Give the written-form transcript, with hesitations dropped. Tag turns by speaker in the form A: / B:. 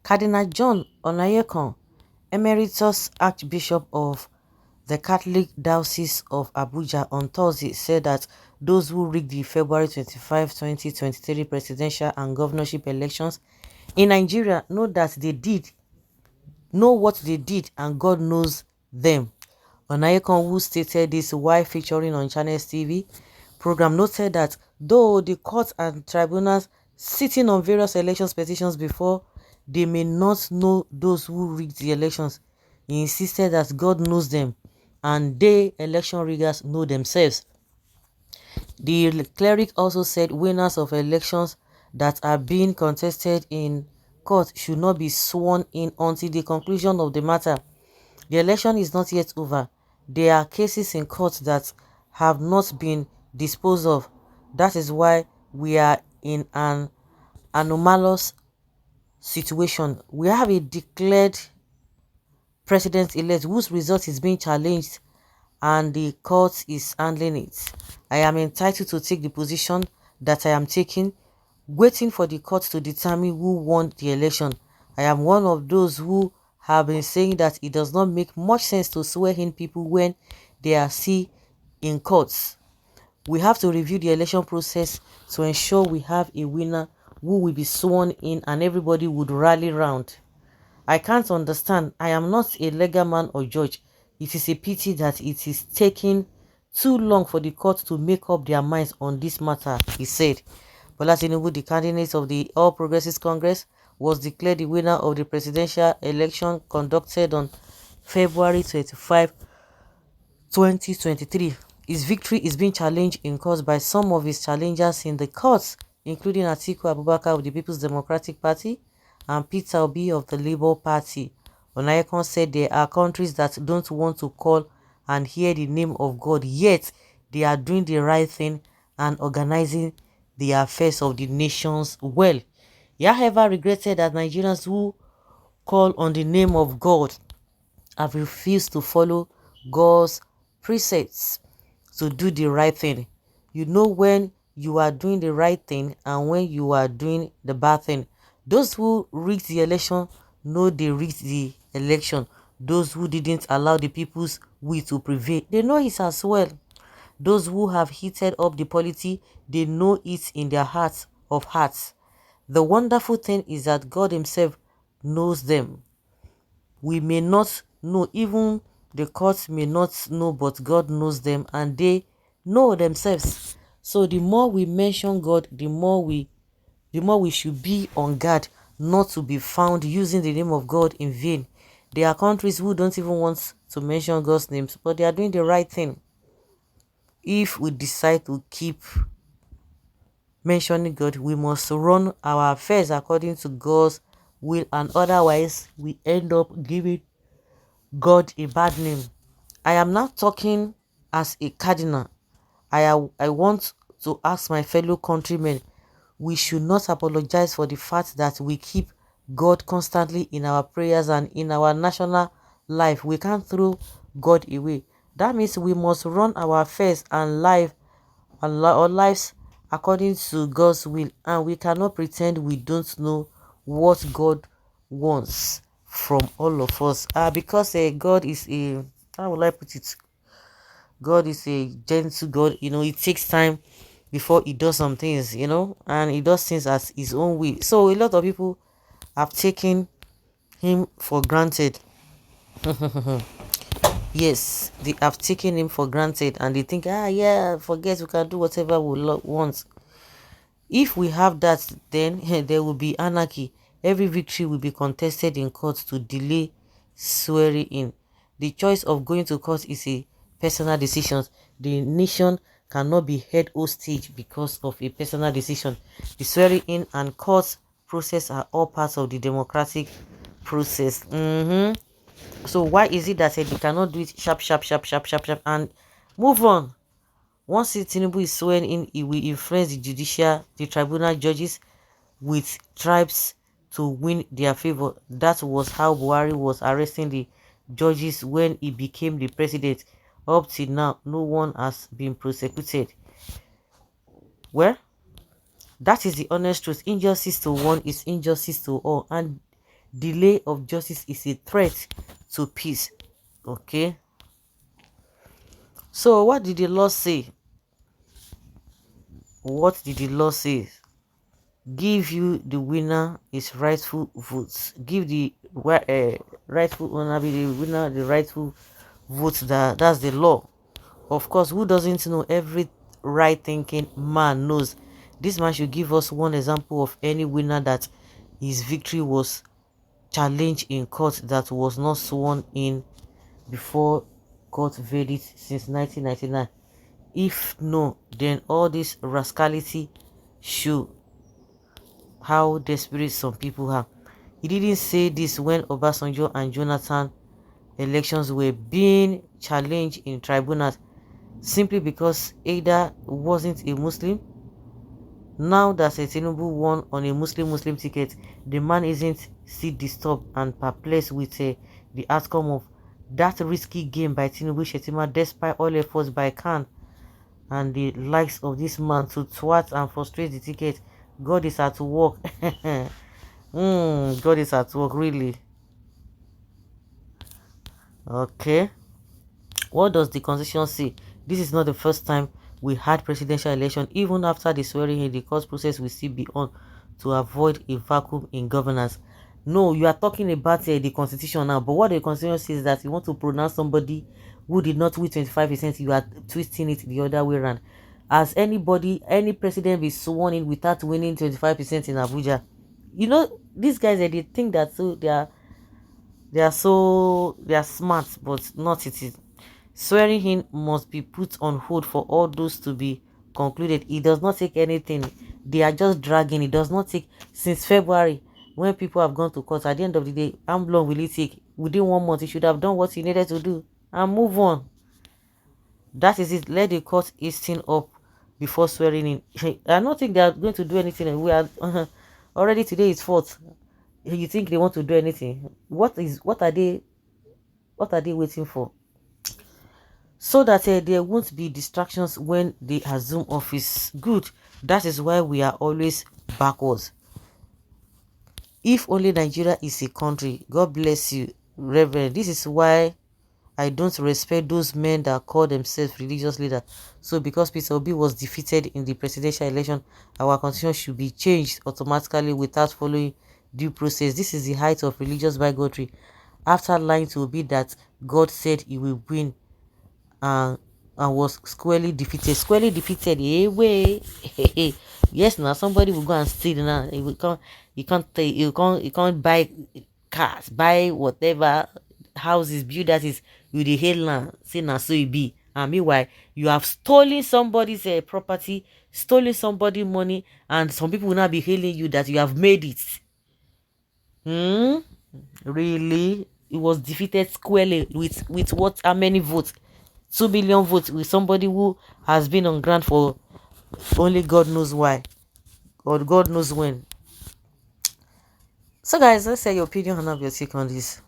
A: Cardinal John Onaiyekan, Emeritus Archbishop of the Catholic Diocese of Abuja, on Thursday said that those who rigged the February 25, 2023 presidential and governorship elections in Nigeria know what they did, and God knows them. Onaiyekan, who stated this while featuring on Channels TV program, noted that though the courts and tribunals sitting on various elections petitions before, they may not know those who rigged the elections, he insisted that God knows them and they, election riggers, know themselves. The cleric also said winners of elections that are being contested in court should not be sworn in until the conclusion of the matter. The election is not yet over. There are cases in court that have not been disposed of. That is why we are in an anomalous situation. We have a declared president-elect whose result is being challenged and the court is handling it. I am entitled to take the position that I am taking, waiting for the court to determine who won the election. I am one of those who have been saying that it does not make much sense to swear in people when they are still in courts. We have to review the election process to ensure we have a winner who will be sworn in and everybody would rally round. I can't understand. I am not a legal man or judge. It is a pity that it is taking too long for the court to make up their minds on this matter, he said. Bola Tinubu, the candidate of the All Progressives Congress, was declared the winner of the presidential election conducted on February 25, 2023. His victory is being challenged in court by some of his challengers in the courts, including Atiku Abubakar of the People's Democratic Party and Peter Obi of the Labour Party. Onaiyekan said there are countries that don't want to call and hear the name of God, yet they are doing the right thing and organizing the affairs of the nations well. He, however, regretted that Nigerians who call on the name of God have refused to follow God's precepts to do the right thing. You know when you are doing the right thing and when you are doing the bad thing. Those who rigged the election know they rigged the election. Those who didn't allow the people's will to prevail, they know it as well. Those who have heated up the polity, they know it in their hearts of hearts. The wonderful thing is that God himself knows them. We may not know, even the courts may not know, but God knows them and they know themselves. So the more we mention God, the more we should be on guard not to be found using the name of God in vain. There are countries who don't even want to mention God's names, but they are doing the right thing. If we decide to keep mentioning God, we must run our affairs according to God's will, and otherwise we end up giving God a bad name. I am not talking as a cardinal. I want to ask my fellow countrymen, we should not apologize for the fact that we keep God constantly in our prayers and in our national life. We can't throw God away. That means we must run our affairs and our lives according to God's will, and we cannot pretend we don't know what God wants from all of us. Because God is a, how will I put it? God is a gentle God. It takes time before he does some things, and he does things as his own way. So a lot of people have taken him for granted. Yes, they have taken him for granted and they think, yeah, forget, we can do whatever we want. If we have that, then there will be anarchy. Every victory will be contested in court to delay swearing in. The choice of going to court is a personal decision. The nation cannot be held hostage because of a personal decision. The swearing in and court process are all parts of the democratic process. So why is it that they cannot do it sharp, sharp, sharp, sharp, sharp, sharp, and move on? Once Tinubu is sworn in, it will influence the tribunal judges with tribes to win their favor. That was how Buhari was arresting the judges when he became the president. Up till now, no one has been prosecuted. Well, that is the honest truth. Injustice to one is injustice to all, and delay of justice is a threat to peace. Okay, so what did the law say? What did the law say? Give you the winner his rightful votes. Give the rightful owner be the winner the rightful votes. That's the law. Of course, who doesn't know? Every right thinking man knows. This man should give us one example of any winner that his victory was challenged in court, that was not sworn in before court verdict since 1999. If no, then all this rascality show how desperate some people are. He didn't say this when Obasanjo and Jonathan elections were being challenged in tribunals simply because Ada wasn't a Muslim. Now that Tinubu won on a Muslim ticket, the man isn't still disturbed and perplexed with the outcome of that risky game by Tinubu Shetima, despite all efforts by Khan and the likes of this man to thwart and frustrate the ticket. God is at work. God is at work, really. Okay. What does the constitution say? This is not the first time we had presidential election. Even after the swearing in, the court process will still be on to avoid a vacuum in governance. No, you are talking about the constitution now, but what the constitution says is that you want to pronounce somebody who did not win 25%, you are twisting it the other way around. Has anybody, any president be sworn in without winning 25% in Abuja? You know, these guys, they think that so they are smart, but not it is. Swearing in must be put on hold for all those to be concluded. It does not take anything. They are just dragging. It does not take since February when people have gone to court. At the end of the day, how long will it take? Within 1 month, you should have done what you needed to do and move on. That is it. Let the court hasten up before swearing in. I don't think they are going to do anything. We are already today is 4th. You think they want to do anything? What are they waiting for? So that there won't be distractions when they assume office. Good. That is why we are always backwards. If only Nigeria is a country. God bless you, Reverend. This is why I don't respect those men that call themselves religious leaders. So because Peter Obi was defeated in the presidential election, our constitution should be changed automatically without following due process. This is the height of religious bigotry. After lying to Obi that God said he will win and was squarely defeated. Squarely defeated, way. Yes, now somebody will go and steal now. You can't buy cars, buy whatever houses, build that is with the headland. Say now so it be. And meanwhile, you have stolen somebody's property, stolen somebody's money, and some people will now be hailing you that you have made it. Really? It was defeated squarely with what? How many votes? 2 billion votes with somebody who has been on ground for only God knows why or God knows when. So guys, let's say your opinion and have your take on this.